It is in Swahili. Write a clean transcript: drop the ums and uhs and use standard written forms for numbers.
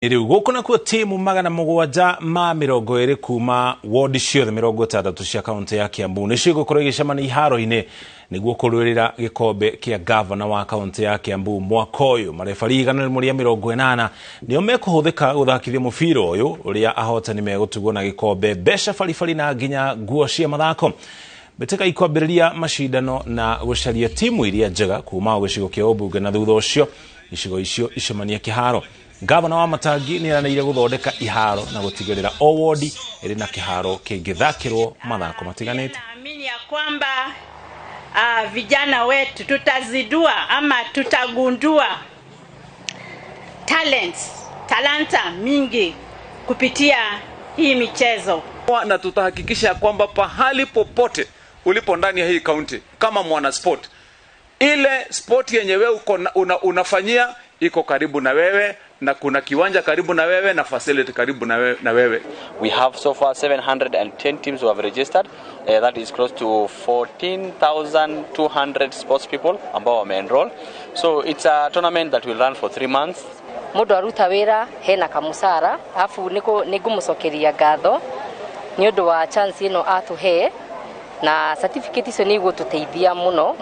Iriu gukuna kwa timu magana mugwanja ma mirongo iri kuma ward ciothe 60 cia kaunti ya Kiambu ni cigukorwo igicemania iharo-ini niguo kurwirira gikombe kia Ngabana wa kaunti ya Kiambu mwaka uyu. Marefari igana rimwe 80 nio mekuhuthika guthakithia mubira uyu uria ahotani megutugwo na gikombe, besha farifari na nginya nguo cia mathako. Mbĩtĩka ikwambĩrĩria mashindano na gucaria timu iria njega kuma gĩcigo kia ũmbunge, na thutha ũcio icigo icio icemania kiharo. Ngabana Wamatangi ni aranĩire guthondeka iharo na gutigĩrĩra o ward ĩrĩ na kiharo kĩngĩthakĩrwo mathako matiganĩte. Naamini ya kwamba vijana wetu tutazidua ama tutagundua talanta mingi kupitia hii michezo, na tutahakikisha kwamba pahali popote ulipo ndani ya hii kaunti kama mwana sport, ile sport yenyewe unafanyia iko karibu na wewe, na kuna kiwanja karibu na wewe na facility karibu na wewe. We have so far 710 teams who have registered. That is close to 14,200 sports people ambao wame-enroll. So it's a tournament that will run for 3 months. Mundu aruta wira hena kamusara afu nigumucokeria ngatho ni undu wa chance ino atuhe na certificate icio ni igututeithia muno.